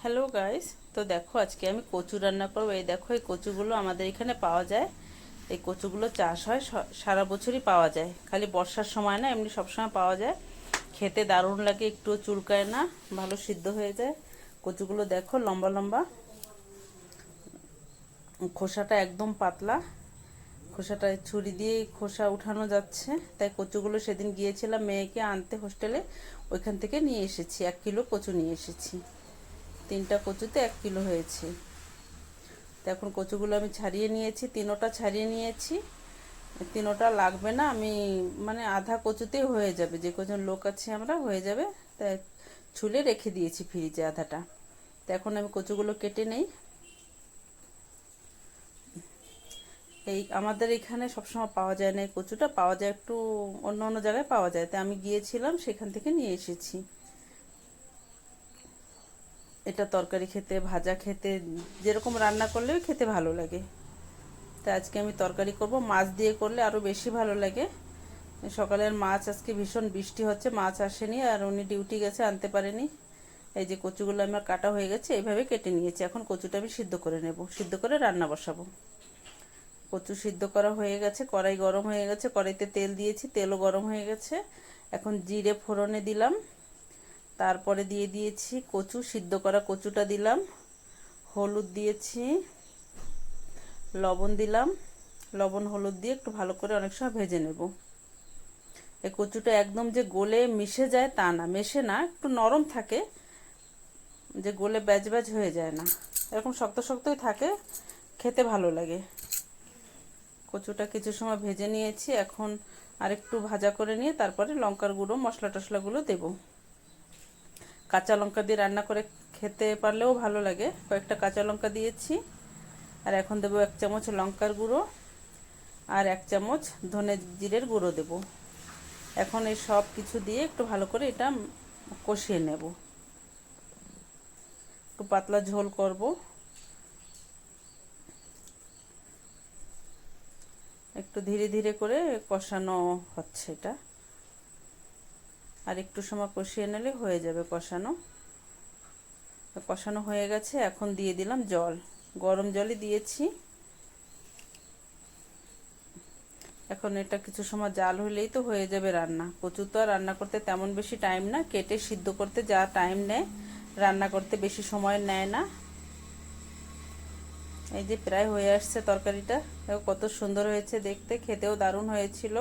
Hello guys, তো দেখো আজকে আমি কচু রান্না করবো। এই দেখো, এই কচুগুলো আমাদের এখানে পাওয়া যায়। এই কচুগুলো চাষ হয়, সারা বছরই পাওয়া যায়, খালি বর্ষার সময় না, এমনি সবসময় পাওয়া যায়। খেতে দারুণ লাগে, একটুও চুলকায় না, ভালো সিদ্ধ হয়ে যায়। কচুগুলো দেখো লম্বা লম্বা, খোসাটা একদম পাতলা। খোসাটা ছুরি দিয়ে খোসা উঠানো যাচ্ছে। তাই কচুগুলো সেদিন গিয়েছিলাম মেয়েকে আনতে হোস্টেলে, ওইখান থেকে নিয়ে এসেছি। 1 কিলো কচু নিয়ে এসেছি। 3টা কচুতে 1 কিলো হয়েছে। তো এখন কচুগুলো আমি ছাড়িয়ে নিয়েছি, 3টা ছাড়িয়ে নিয়েছি। 3টা লাগবে না, আমি মানে আধা কচুতেই হয়ে যাবে, যে কজন লোক আছে আমরা হয়ে যাবে। তাই ছুলে রেখে দিয়েছি ফ্রিজে আধাটা। তো এখন আমি কচুগুলো কেটে নেই। এই আমাদের এখানে সবসময় পাওয়া যায় না, এই কচুটা পাওয়া যায় একটু অন্য অন্য জায়গায় পাওয়া যায়, তাই আমি গিয়েছিলাম সেখান থেকে নিয়ে এসেছি। এটা তরকারি খেতে, ভাজা খেতে, যেরকম রান্না করলেও খেতে ভালো লাগে। তাই আজকে আমি তরকারি করব, মাছ দিয়ে করলে আরও বেশি ভালো লাগে। সকালের মাছ, আজকে ভীষণ বৃষ্টি হচ্ছে, মাছ আসেনি, আর উনি ডিউটি গেছে, আনতে পারেনি। এই যে কচুগুলো আমার কাটা হয়ে গেছে, এইভাবে কেটে নিয়েছি। এখন কচুটা আমি সিদ্ধ করে নেব, সিদ্ধ করে রান্না বসাবো। কচু সিদ্ধ করা হয়ে গেছে, কড়াই গরম হয়ে গেছে, কড়াইতে তেল দিয়েছি, তেলও গরম হয়ে গেছে। এখন জিরে ফোড়নে দিলাম, তারপরে দিয়ে দিয়েছি কচু, সিদ্ধ করা কচুটা দিলাম, হলুদ দিয়েছি, লবণ দিলাম। লবণ হলুদ দিয়ে একটু ভালো করে অনেক সময় ভেজে নেব। এই কচুটা একদম যে গলে মিশে যায় তা না, মেশে না, একটু নরম থাকে, যে গলে ব্যাজ ব্যাজ হয়ে যায় না, এরকম শক্ত শক্তই থাকে, খেতে ভালো লাগে। কচুটা কিছু সময় ভেজে নিয়েছি, এখন আরেকটু ভাজা করে নিয়ে তারপরে লঙ্কার গুঁড়ো, মশলা টশলাগুলো দেব। কাঁচা লঙ্কা দিয়ে রান্না করে খেতে পারলেও ভালো লাগে। কয়েকটা কাঁচা লঙ্কা দিয়েছি। আর এখন দেবো 1 চামচ লঙ্কার গুঁড়ো, আর 1 চামচ ধনে জিরের গুঁড়ো দেব। এখন এই সব কিছু দিয়ে একটু ভালো করে এটা কষিয়ে নেব। একটু পাতলা ঝোল করব, একটু ধীরে ধীরে করে কষানো হচ্ছে এটা। আর একটু সময় কষিয়ে নিলে হয়ে যাবে কষানো। কষানো হয়ে গেছে, এখন দিয়ে দিলাম জল, গরম জলই দিয়েছি। এখন এটা কিছু সময় জাল হলেই তো হয়ে যাবে রান্না। কচু তো আর রান্না করতে তেমন বেশি টাইম না, কেটে সিদ্ধ করতে যা টাইম নেয় রান্না করতে বেশি সময় নেয় না। এই যে প্রায় হয়ে আসছে তরকারিটা, কত সুন্দর হয়েছে দেখতে, খেতেও দারুণ হয়েছিল।